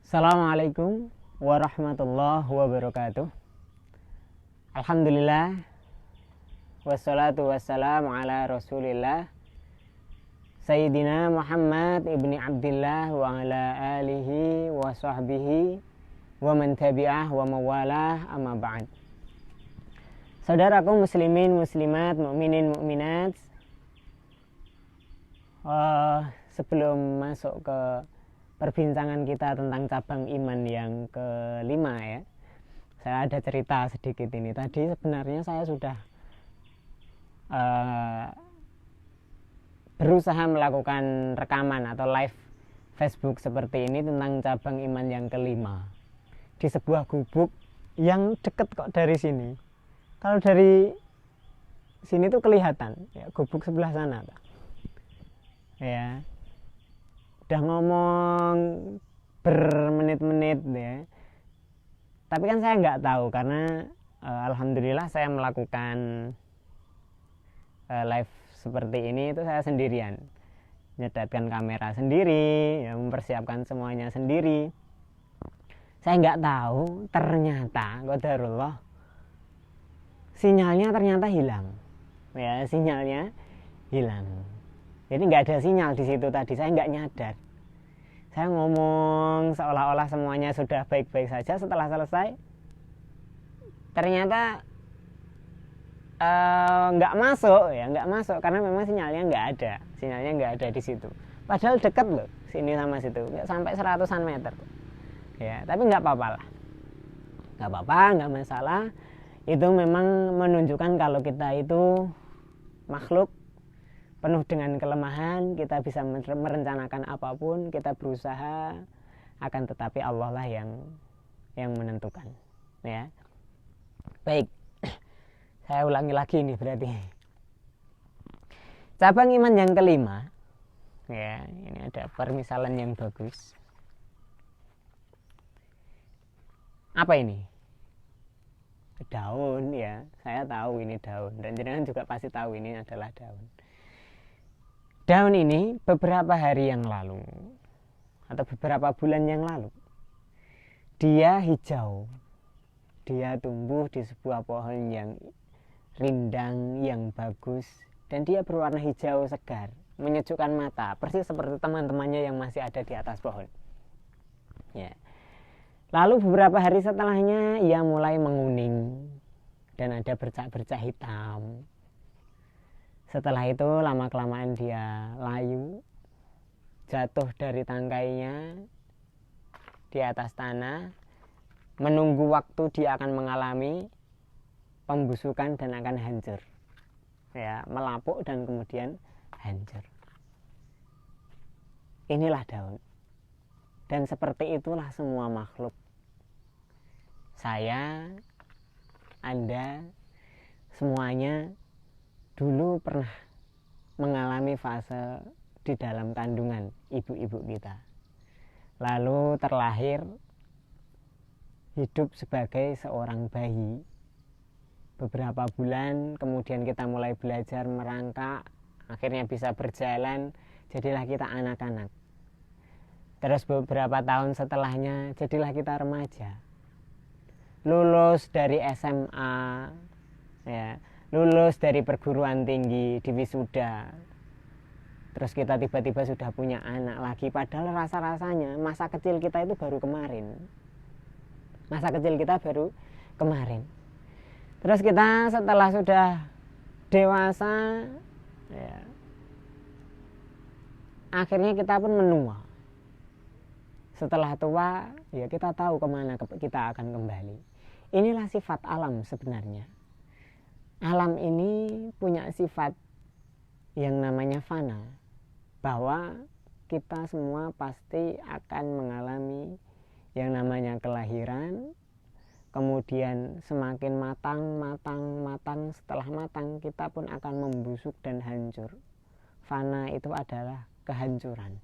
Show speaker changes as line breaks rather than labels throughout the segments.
Assalamualaikum warahmatullahi wabarakatuh. Alhamdulillah, wassalatu wassalamu ala rasulillah Sayyidina Muhammad ibni Abdillah wa ala alihi wa sahbihi wa man tabi'ah wa mawalah, amma ba'd. Saudaraku muslimin, muslimat, mukminin, mukminat, sebelum masuk ke perbincangan kita tentang cabang iman yang kelima ya, saya ada cerita sedikit ini. Tadi sebenarnya saya sudah berusaha melakukan rekaman atau live Facebook seperti ini tentang cabang iman yang kelima di sebuah gubuk yang deket kok dari sini. Kalau dari sini tuh kelihatan ya, gubuk sebelah sana ya. Udah ngomong bermenit-menit ya, tapi kan saya nggak tahu karena alhamdulillah saya melakukan live seperti ini itu saya sendirian, nyedatkan kamera sendiri ya, mempersiapkan semuanya sendiri. Saya nggak tahu ternyata qadarullah sinyalnya ternyata hilang ya, sinyalnya hilang. Jadi nggak ada sinyal di situ tadi, saya nggak nyadar. Saya ngomong seolah-olah semuanya sudah baik-baik saja. Setelah selesai, ternyata nggak masuk ya, nggak masuk karena memang sinyalnya nggak ada di situ. Padahal dekat loh, sini sama situ, nggak sampai 100-an meter. Ya, tapi nggak apa-apa lah, nggak masalah. Itu memang menunjukkan kalau kita itu makhluk penuh dengan kelemahan, kita bisa merencanakan apapun, kita berusaha, akan tetapi Allah lah yang menentukan ya. Baik, saya ulangi lagi nih berarti. Cabang iman yang kelima ya, ini ada permisalan yang bagus. Apa ini? Daun ya, saya tahu ini daun, dan jenengan juga pasti tahu ini adalah daun. Daun ini beberapa hari yang lalu atau beberapa bulan yang lalu dia hijau, dia tumbuh di sebuah pohon yang rindang, yang bagus, dan dia berwarna hijau segar, menyejukkan mata, persis seperti teman-temannya yang masih ada di atas pohon ya. Lalu beberapa hari setelahnya ia mulai menguning dan ada bercak-bercak hitam. Setelah itu lama-kelamaan dia layu, jatuh dari tangkainya di atas tanah, menunggu waktu dia akan mengalami pembusukan dan akan hancur ya, melapuk dan kemudian hancur. Inilah daun, dan seperti itulah semua makhluk. Saya, Anda, semuanya dulu pernah mengalami fase di dalam kandungan ibu-ibu kita, lalu terlahir, hidup sebagai seorang bayi beberapa bulan, kemudian kita mulai belajar merangkak, akhirnya bisa berjalan, jadilah kita anak-anak. Terus beberapa tahun setelahnya jadilah kita remaja, lulus dari SMA ya, lulus dari perguruan tinggi, di wisuda. Terus kita tiba-tiba sudah punya anak lagi, padahal rasa-rasanya masa kecil kita itu baru kemarin. Terus kita setelah sudah dewasa ya, akhirnya kita pun menua. Setelah tua ya, kita tahu kemana kita akan kembali. Inilah sifat alam sebenarnya. Alam ini punya sifat yang namanya fana, bahwa kita semua pasti akan mengalami yang namanya kelahiran, kemudian semakin matang, setelah matang kita pun akan membusuk dan hancur. Fana itu adalah kehancuran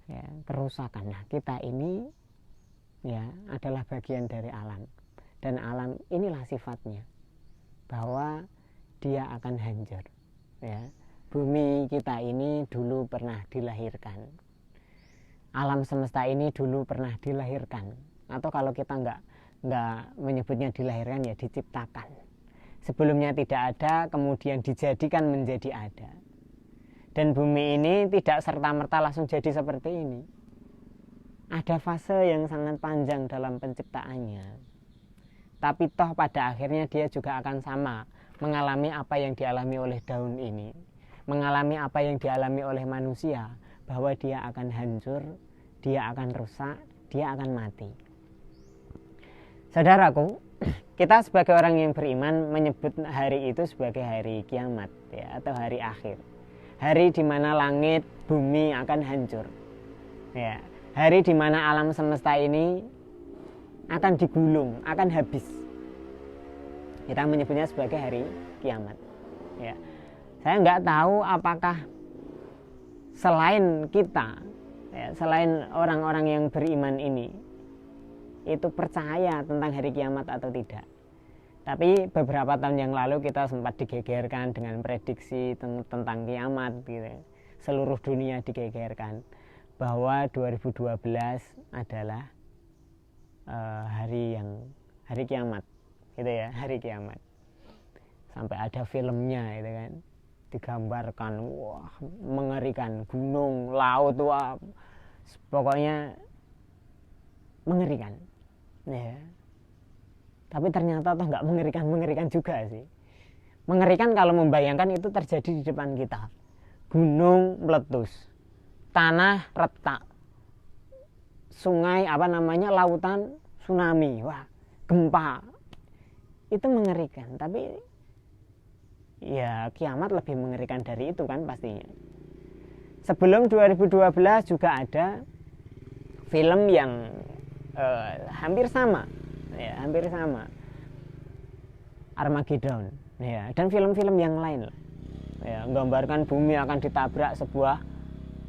ya, kerusakan. Nah, kita ini ya adalah bagian dari alam. Dan alam inilah sifatnya, bahwa dia akan hancur ya. Bumi kita ini dulu pernah dilahirkan, alam semesta ini dulu pernah dilahirkan, atau kalau kita nggak menyebutnya dilahirkan, ya diciptakan. Sebelumnya tidak ada, kemudian dijadikan menjadi ada. Dan bumi ini tidak serta-merta langsung jadi seperti ini. Ada fase yang sangat panjang dalam penciptaannya. Tapi toh pada akhirnya dia juga akan sama, mengalami apa yang dialami oleh daun ini, mengalami apa yang dialami oleh manusia, bahwa dia akan hancur, dia akan rusak, dia akan mati. Saudaraku, kita sebagai orang yang beriman menyebut hari itu sebagai hari kiamat, ya, atau hari akhir. Hari di mana langit, bumi akan hancur. Ya, hari di mana alam semesta ini akan digulung, akan habis. Kita menyebutnya sebagai hari kiamat. Ya. Saya nggak tahu apakah selain kita, ya, selain orang-orang yang beriman ini, itu percaya tentang hari kiamat atau tidak. Tapi beberapa tahun yang lalu kita sempat digegerkan dengan prediksi tentang kiamat gitu. Seluruh dunia digegerkan bahwa 2012 adalah hari kiamat gitu ya, hari kiamat. Sampai ada filmnya gitu kan, digambarkan, wah, mengerikan, gunung, laut, wah, pokoknya mengerikan ya. Tapi ternyata toh nggak mengerikan juga sih. Mengerikan kalau membayangkan itu terjadi di depan kita. Gunung meletus, tanah retak, sungai lautan tsunami, wah, gempa. Itu mengerikan. Tapi ya kiamat lebih mengerikan dari itu kan pastinya. Sebelum 2012 juga ada film yang hampir sama, Armageddon, ya, dan film-film yang lain, ya, menggambarkan bumi akan ditabrak sebuah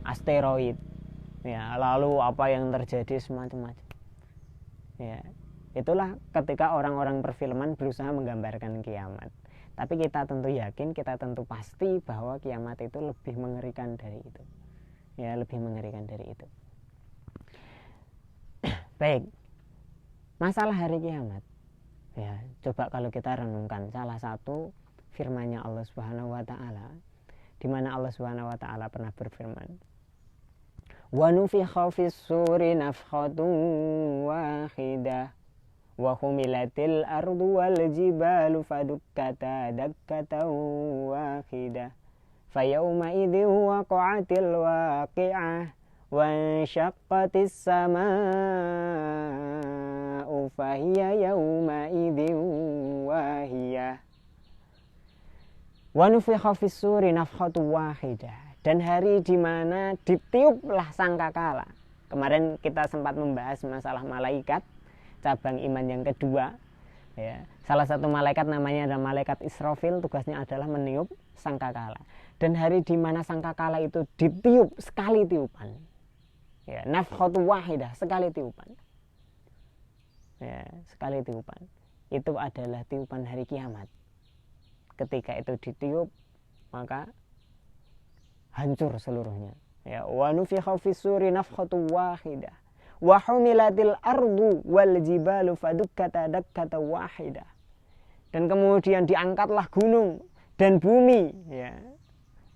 asteroid, ya, lalu apa yang terjadi semacam-macam, ya, itulah ketika orang-orang perfilman berusaha menggambarkan kiamat. Tapi kita tentu yakin, kita tentu pasti bahwa kiamat itu lebih mengerikan dari itu, ya, lebih mengerikan dari itu. Baik, masalah hari kiamat, ya, coba kalau kita renungkan salah satu firman-Nya Allah Subhanahu wa taala, di mana Allah Subhanahu wa taala pernah berfirman, "Wa nufikha fis-suri nafkhatun wahidah wa humilatil ardu wal jibalu fadukkata dakkatan wahidah fayawma idzin waqa'atil waqi'ah wansyaqqatis samaa'u fahiya yawma idzin wahiyah." Wa nufikha fis-suri nafkhatun wahidah, dan hari di mana ditiuplah sangkakala. Kemarin kita sempat membahas masalah malaikat, cabang iman yang kedua, ya. Salah satu malaikat namanya adalah malaikat Israfil, tugasnya adalah meniup sangkakala. Dan hari di mana sangkakala itu ditiup sekali tiupan, ya, nafkhatu wahidah, sekali tiupan, ya, sekali tiupan, itu adalah tiupan hari kiamat. Ketika itu ditiup, maka hancur seluruhnya, ya. Wa nufikha fis-suri nafkhatu wahidah wa humilatil ardu wal jibalu fadukkata dakkatan wahidah, dan kemudian diangkatlah gunung dan bumi, ya,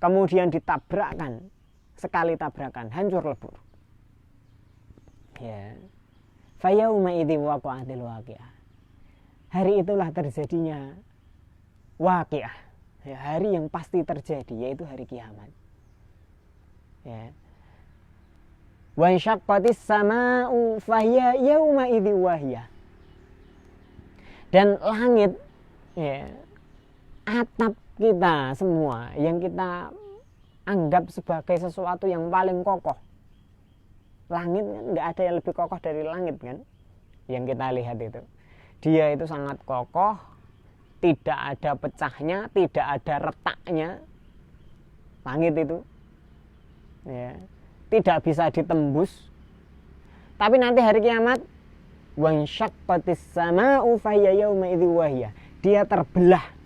kemudian ditabrakkan sekali tabrakan, hancur lebur, ya. Fayauma idzin waqa'atil waqi'ah, hari itulah terjadinya waqi'ah, ya, hari yang pasti terjadi, yaitu hari kiamat, ya. Wa insyaqqatis samaa'u fahiya yauma idzin wahiyah, dan langit, ya, atap kita semua yang kita anggap sebagai sesuatu yang paling kokoh. Langit kan nggak ada yang lebih kokoh dari langit kan, yang kita lihat itu. Dia itu sangat kokoh, tidak ada pecahnya, tidak ada retaknya. Langit itu, ya, tidak bisa ditembus. Tapi nanti hari kiamat, wansyaqqatis samaa'u fahiya yauma idzin wahiyah, dia terbelah,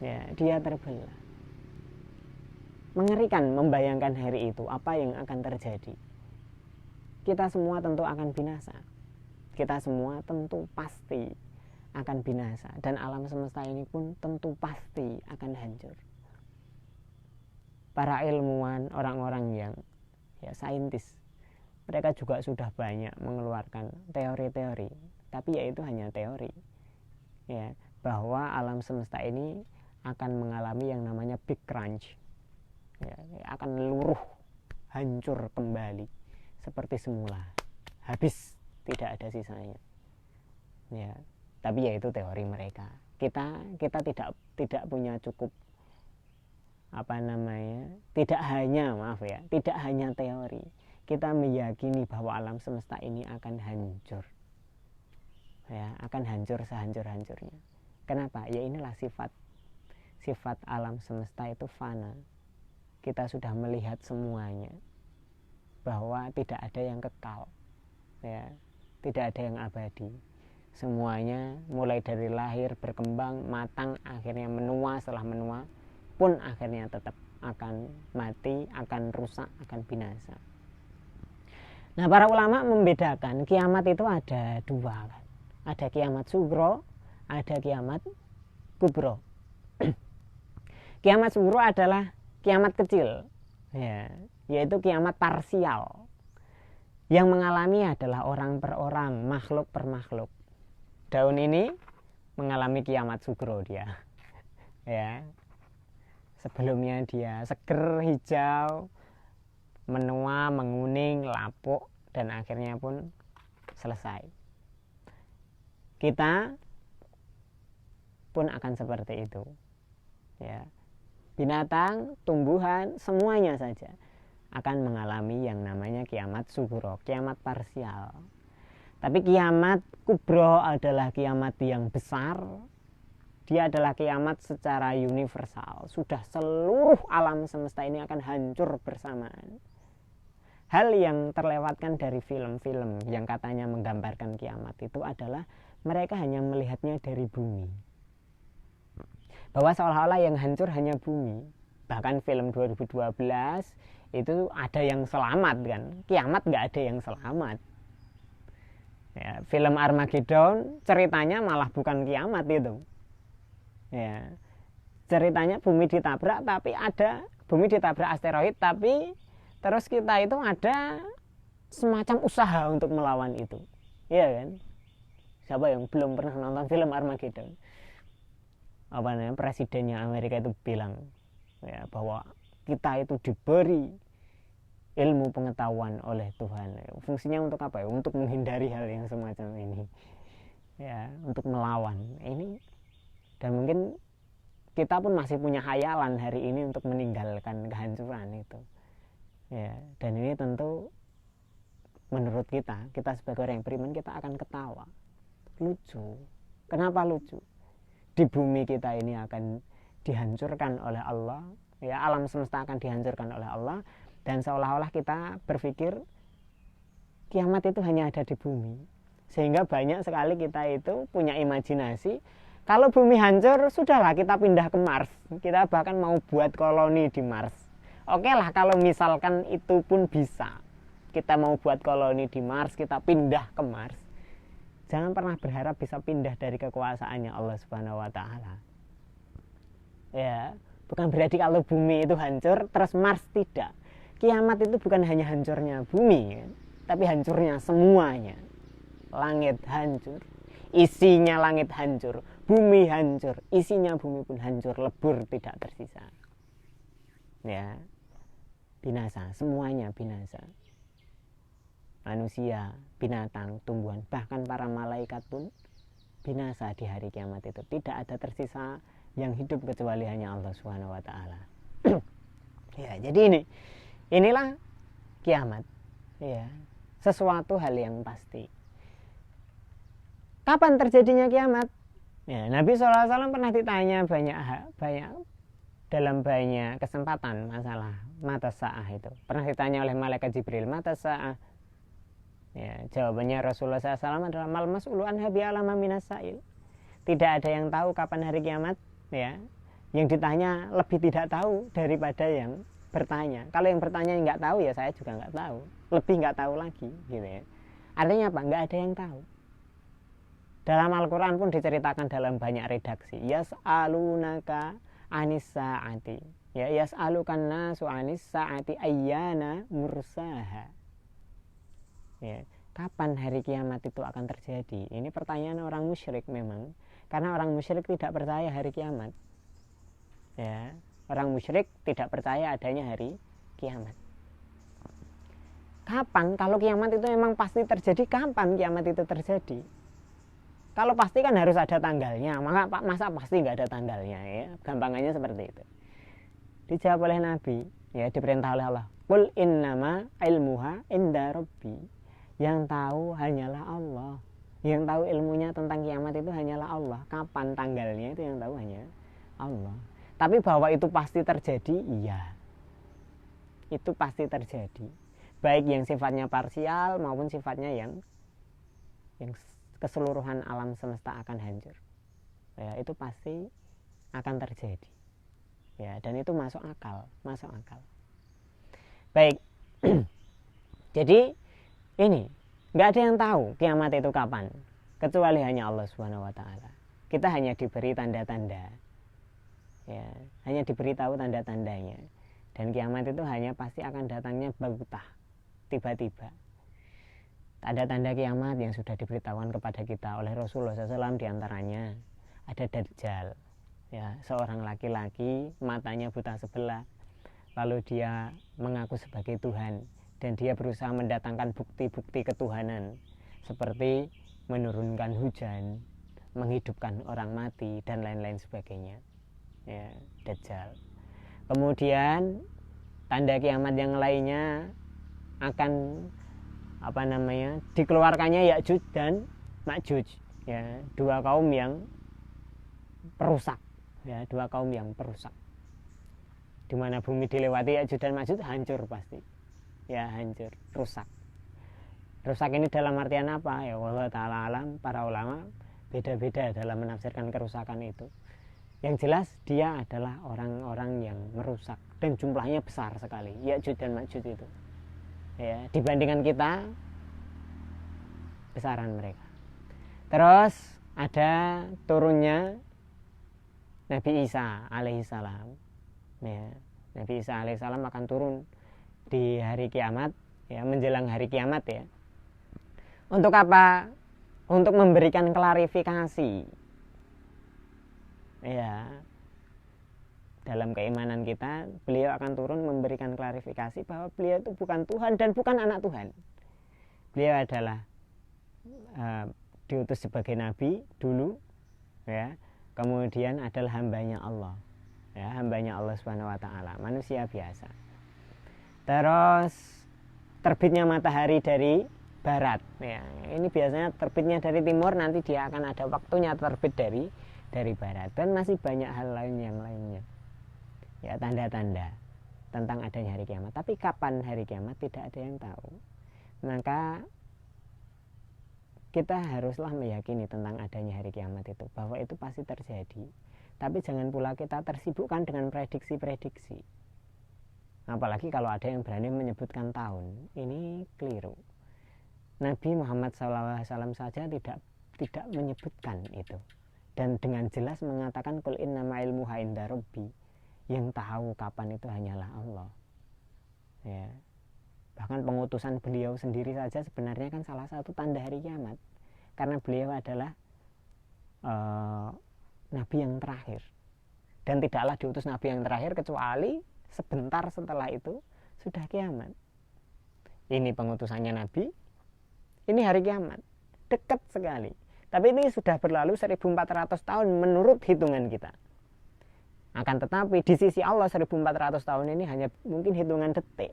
ya, dia terbelah. mengerikan membayangkan hari itu, apa yang akan terjadi. Kita semua tentu akan binasa. Kita semua tentu pasti akan binasa. Dan alam semesta ini pun tentu pasti akan hancur. Para ilmuwan, orang-orang yang saintis, mereka juga sudah banyak mengeluarkan teori-teori. Tapi ya itu hanya teori. Ya, bahwa alam semesta ini akan mengalami yang namanya Big Crunch. Ya, akan luruh, hancur kembali seperti semula, habis, tidak ada sisanya. Ya, tapi ya itu teori mereka. Kita tidak punya cukup tidak hanya teori. Kita meyakini bahwa alam semesta ini akan hancur. Ya, akan hancur sehancur-hancurnya. Kenapa? Ya inilah sifat alam semesta itu fana. Kita sudah melihat semuanya, bahwa tidak ada yang kekal, ya, tidak ada yang abadi. Semuanya mulai dari lahir, berkembang, matang, akhirnya menua. Setelah menua pun akhirnya tetap akan mati, akan rusak, akan binasa. Nah, para ulama membedakan kiamat itu ada dua kan. Ada kiamat sugro, ada kiamat kubro. Kiamat sugro adalah kiamat kecil, ya, yaitu kiamat parsial. Yang mengalami adalah orang per orang, makhluk per makhluk. Daun ini mengalami kiamat sugro dia. Ya. Sebelumnya dia seger, hijau, menua, menguning, lapuk, dan akhirnya pun selesai. Kita pun akan seperti itu. Ya. Binatang, tumbuhan, semuanya saja akan mengalami yang namanya kiamat sugro, kiamat parsial. Tapi kiamat kubro adalah kiamat yang besar. Dia adalah kiamat secara universal. Sudah seluruh alam semesta ini akan hancur bersamaan. Hal yang terlewatkan dari film-film yang katanya menggambarkan kiamat itu adalah mereka hanya melihatnya dari bumi. Bahwa seolah-olah yang hancur hanya bumi. Bahkan film 2012 itu ada yang selamat kan. Kiamat nggak ada yang selamat. Ya, film Armageddon ceritanya malah bukan kiamat itu. Ya, ceritanya bumi ditabrak, tapi bumi ditabrak asteroid, tapi terus kita itu ada semacam usaha untuk melawan itu. Iya kan? Siapa yang belum pernah nonton film Armageddon? Presidennya Amerika itu bilang ya, bahwa kita itu diberi ilmu pengetahuan oleh Tuhan. Fungsinya untuk apa ya? Untuk menghindari hal yang semacam ini. Ya, untuk melawan ini. Dan mungkin kita pun masih punya khayalan hari ini untuk meninggalkan kehancuran itu. Ya, dan ini tentu menurut kita sebagai orang yang beriman, kita akan ketawa. Lucu. Kenapa lucu? Di bumi kita ini akan dihancurkan oleh Allah, ya, alam semesta akan dihancurkan oleh Allah, dan seolah-olah kita berpikir kiamat itu hanya ada di bumi. Sehingga banyak sekali kita itu punya imajinasi, kalau bumi hancur, sudahlah kita pindah ke Mars. Kita bahkan mau buat koloni di Mars. Oke lah kalau misalkan itu pun bisa. Kita mau buat koloni di Mars, kita pindah ke Mars. Jangan pernah berharap bisa pindah dari kekuasaannya Allah Subhanahu wa Ta'ala. Ya, bukan berarti kalau bumi itu hancur terus Mars tidak. Kiamat itu bukan hanya hancurnya bumi, tapi hancurnya semuanya. Langit hancur, isinya langit hancur, bumi hancur, isinya bumi pun hancur, lebur, tidak tersisa. Ya, binasa, semuanya binasa. Manusia, binatang, tumbuhan, bahkan para malaikat pun binasa di hari kiamat itu. Tidak ada tersisa yang hidup kecuali hanya Allah Subhanahu wa Ta'ala. Ya, jadi inilah kiamat. Ya, sesuatu hal yang pasti. Kapan terjadinya kiamat? Ya, Nabi SAW pernah ditanya banyak dalam banyak kesempatan masalah mata sa'ah itu. Pernah ditanya oleh malaikat Jibril, mata sa'ah. Ya, jawabannya Rasulullah SAW adalah mal mas'ulu anha bi'alama minas sa'il. Tidak ada yang tahu kapan hari kiamat, ya. Yang ditanya lebih tidak tahu daripada yang bertanya. Kalau yang bertanya nggak tahu, ya saya juga nggak tahu, lebih nggak tahu lagi gitu ya. Artinya apa? Nggak ada yang tahu. Dalam Al-Quran pun diceritakan dalam banyak redaksi. Yas'alunaka anis sa'ati, ya, yas'alukan nasu anis sa'ati ayyana mursaha, ya, kapan hari kiamat itu akan terjadi. Ini pertanyaan orang musyrik memang, karena orang musyrik tidak percaya hari kiamat, ya. Orang musyrik tidak percaya adanya hari kiamat. Kapan? Kalau kiamat itu memang pasti terjadi, kapan kiamat itu terjadi? Kalau pasti kan harus ada tanggalnya, masa pasti nggak ada tanggalnya, ya. Gampangannya seperti itu. Dijawab oleh Nabi, ya, diperintah oleh Allah. Qul innama ilmuha inda rabbi. Yang tahu hanyalah Allah. Yang tahu ilmunya tentang kiamat itu hanyalah Allah. Kapan tanggalnya itu yang tahu hanya Allah. Tapi bahwa itu pasti terjadi, iya. Itu pasti terjadi. Baik yang sifatnya parsial maupun sifatnya yang keseluruhan alam semesta akan hancur, ya, itu pasti akan terjadi, ya, dan itu masuk akal. Baik. Jadi ini nggak ada yang tahu kiamat itu kapan kecuali hanya Allah Subhanahu Wa Taala. Kita hanya diberi tanda-tanda, ya, hanya diberitahu tanda-tandanya, dan kiamat itu hanya pasti akan datangnya baghtah, tiba-tiba. Ada tanda kiamat yang sudah diberitahukan kepada kita oleh Rasulullah SAW, diantaranya ada Dajjal, ya, seorang laki-laki matanya buta sebelah, lalu dia mengaku sebagai Tuhan dan dia berusaha mendatangkan bukti-bukti ketuhanan seperti menurunkan hujan, menghidupkan orang mati, dan lain-lain sebagainya, ya, Dajjal. Kemudian tanda kiamat yang lainnya akan dikeluarkannya Ya'juj dan Ma'juj, ya, dua kaum yang perusak, ya, di mana bumi dilewati Ya'juj dan Ma'juj, hancur pasti, ya, hancur, rusak ini dalam artian apa, ya, wallahu ta'ala alam. Para ulama beda-beda dalam menafsirkan kerusakan itu. Yang jelas dia adalah orang-orang yang merusak dan jumlahnya besar sekali, Ya'juj dan Ma'juj itu, ya, dibandingkan kita besaran mereka. Terus ada turunnya Nabi Isa alaihissalam, ya, Nabi Isa alaihissalam akan turun di hari kiamat, ya, menjelang hari kiamat, ya. Untuk apa? Untuk memberikan klarifikasi, ya, dalam keimanan kita beliau akan turun memberikan klarifikasi bahwa beliau itu bukan Tuhan dan bukan anak Tuhan. Beliau adalah diutus sebagai nabi dulu, ya, kemudian adalah hambanya Allah, ya, hambanya Allah Subhanahu Wa Taala, manusia biasa. Terus terbitnya matahari dari barat, ya, ini biasanya terbitnya dari timur, nanti dia akan ada waktunya terbit dari barat, dan masih banyak hal lain yang lainnya, ya, tanda-tanda tentang adanya hari kiamat. Tapi kapan hari kiamat tidak ada yang tahu. Maka kita haruslah meyakini tentang adanya hari kiamat itu, bahwa itu pasti terjadi. Tapi jangan pula kita tersibukkan dengan prediksi-prediksi. Apalagi kalau ada yang berani menyebutkan tahun, ini keliru. Nabi Muhammad SAW saja tidak menyebutkan itu, dan dengan jelas mengatakan qul innama ilmuha inda rabbi, yang tahu kapan itu hanyalah Allah, ya. Bahkan pengutusan beliau sendiri saja sebenarnya kan salah satu tanda hari kiamat, karena beliau adalah nabi yang terakhir, dan tidaklah diutus nabi yang terakhir kecuali sebentar setelah itu sudah kiamat. Ini pengutusannya nabi, ini hari kiamat, dekat sekali. Tapi ini sudah berlalu 1400 tahun menurut hitungan kita. Akan tetapi di sisi Allah 1400 tahun ini hanya mungkin hitungan detik,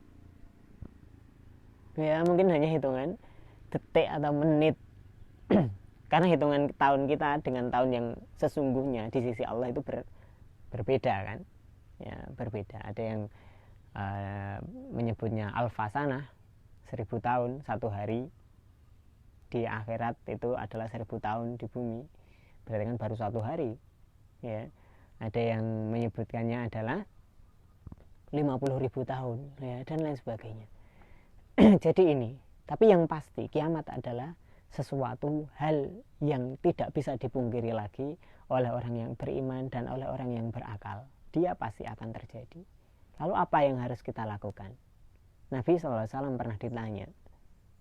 ya, mungkin hanya hitungan detik atau menit. Karena hitungan tahun kita dengan tahun yang sesungguhnya di sisi Allah itu berbeda, kan, ya, berbeda. Ada yang menyebutnya alfasanah, 1000 tahun, satu hari di akhirat itu adalah 1000 tahun di bumi, berarti kan baru satu hari, ya. Ada yang menyebutkannya adalah 50.000 tahun ya, dan lain sebagainya. Jadi ini, tapi yang pasti kiamat adalah sesuatu hal yang tidak bisa dipungkiri lagi oleh orang yang beriman dan oleh orang yang berakal. Dia pasti akan terjadi. Lalu apa yang harus kita lakukan? Nabi SAW pernah ditanya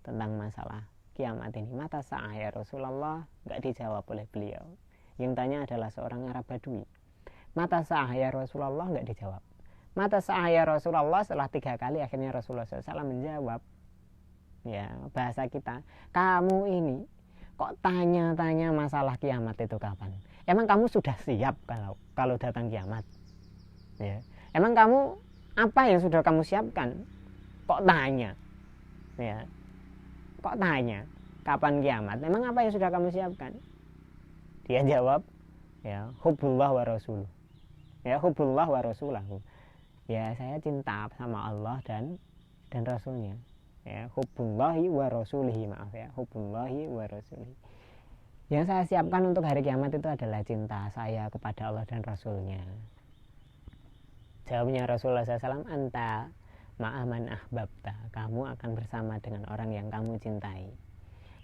tentang masalah kiamat ini. Mata sa'ah ya Rasulullah, nggak dijawab oleh beliau. Yang tanya adalah seorang Arab Badui. Mata sa'ah ya Rasulullah, nggak dijawab. Mata sa'ah ya Rasulullah, setelah 3 kali akhirnya Rasulullah SAW menjawab. Ya, bahasa kita, kamu ini kok tanya-tanya masalah kiamat itu kapan? Emang kamu sudah siap kalau datang kiamat? Ya. Emang kamu apa yang sudah kamu siapkan? Kok tanya? Ya. Kok tanya kapan kiamat? Emang apa yang sudah kamu siapkan? Dia jawab, ya, hubbullah wa rasuluh. Ya, hubbullah wa rasulahu. Ya, saya cinta sama Allah dan Rasulnya. Ya, hubbullahi wa rasulihi, maaf ya, hubbullahi wa rasulihi. Yang saya siapkan untuk hari kiamat itu adalah cinta saya kepada Allah dan Rasulnya. Jawabnya Rasulullah SAW, anta ma'aman ahbabta, kamu akan bersama dengan orang yang kamu cintai.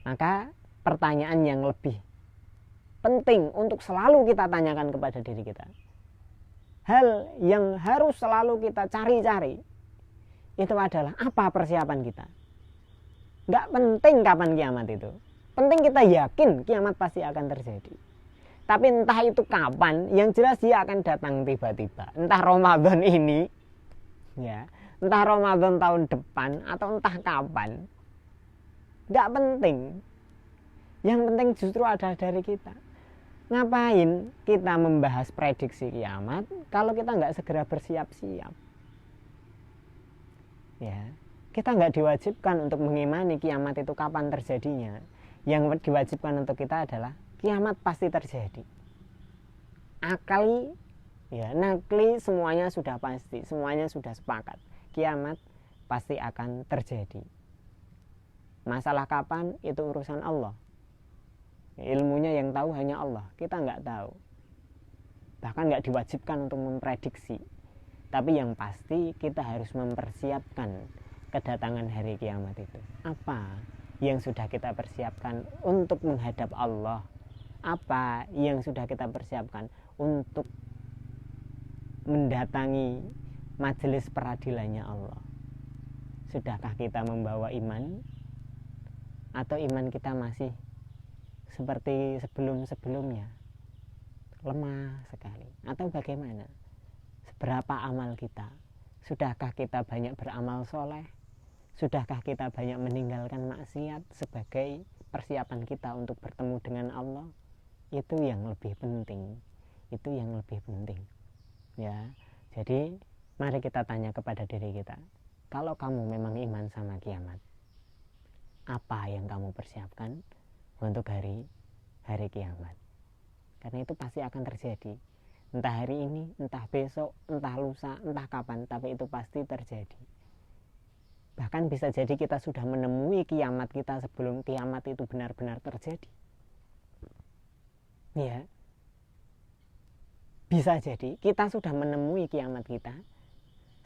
Maka pertanyaan yang lebih penting untuk selalu kita tanyakan kepada diri kita, hal yang harus selalu kita cari-cari, itu adalah apa persiapan kita. Gak penting kapan kiamat itu, penting kita yakin kiamat pasti akan terjadi. Tapi entah itu kapan, yang jelas dia akan datang tiba-tiba. Entah Ramadan ini, ya, entah Ramadan tahun depan, atau entah kapan, gak penting. Yang penting justru ada dari kita. Ngapain kita membahas prediksi kiamat kalau kita nggak segera bersiap-siap? Ya, kita nggak diwajibkan untuk mengimani kiamat itu kapan terjadinya. Yang diwajibkan untuk kita adalah kiamat pasti terjadi. Akali, ya, nakli, semuanya sudah pasti, semuanya sudah sepakat. Kiamat pasti akan terjadi. Masalah kapan itu urusan Allah. Ilmunya yang tahu hanya Allah, kita nggak tahu. Bahkan nggak diwajibkan untuk memprediksi. Tapi yang pasti kita harus mempersiapkan kedatangan hari kiamat itu. Apa yang sudah kita persiapkan untuk menghadap Allah? Apa yang sudah kita persiapkan untuk mendatangi majelis peradilannya Allah? Sudahkah kita membawa iman? Atau iman kita masih seperti sebelum-sebelumnya, lemah sekali? Atau bagaimana? Seberapa amal kita? Sudahkah kita banyak beramal soleh? Sudahkah kita banyak meninggalkan maksiat sebagai persiapan kita untuk bertemu dengan Allah? Itu yang lebih penting. Itu yang lebih penting. Ya, jadi mari kita tanya kepada diri kita, kalau kamu memang iman sama kiamat, apa yang kamu persiapkan untuk hari kiamat? Karena itu pasti akan terjadi. Entah hari ini, entah besok, entah lusa, entah kapan, tapi itu pasti terjadi. Bahkan bisa jadi kita sudah menemui kiamat kita sebelum kiamat itu benar-benar terjadi. Ya, bisa jadi kita sudah menemui kiamat kita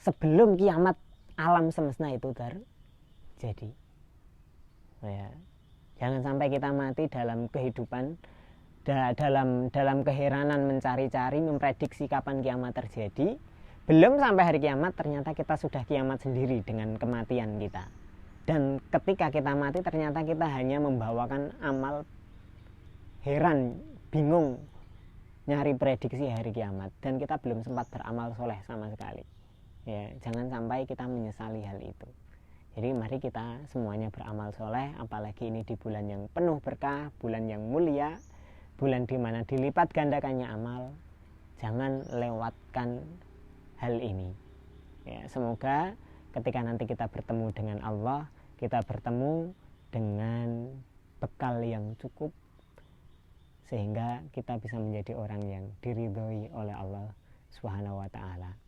sebelum kiamat alam semesta itu terjadi. Ya, jangan sampai kita mati dalam kehidupan, dalam keheranan mencari-cari, memprediksi kapan kiamat terjadi. Belum sampai hari kiamat ternyata kita sudah kiamat sendiri dengan kematian kita. Dan ketika kita mati ternyata kita hanya membawakan amal. Heran, bingung nyari prediksi hari kiamat, dan kita belum sempat beramal soleh sama sekali. Ya, jangan sampai kita menyesali hal itu. Jadi mari kita semuanya beramal soleh, apalagi ini di bulan yang penuh berkah, bulan yang mulia, bulan di mana dilipat gandakannya amal. Jangan lewatkan hal ini. Ya, semoga ketika nanti kita bertemu dengan Allah, kita bertemu dengan bekal yang cukup, sehingga kita bisa menjadi orang yang diridhoi oleh Allah Subhanahu wa Ta'ala,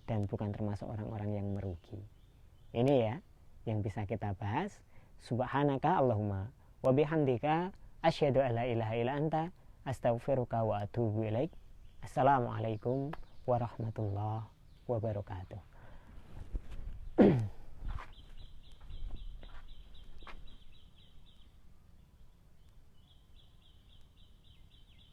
dan bukan termasuk orang-orang yang merugi. Ini ya yang bisa kita bahas. Subhanaka Allahumma wa bihamdika asyhadu an la ilaha illa anta astaghfiruka wa atubu ilaik. Assalamualaikum warahmatullahi wabarakatuh.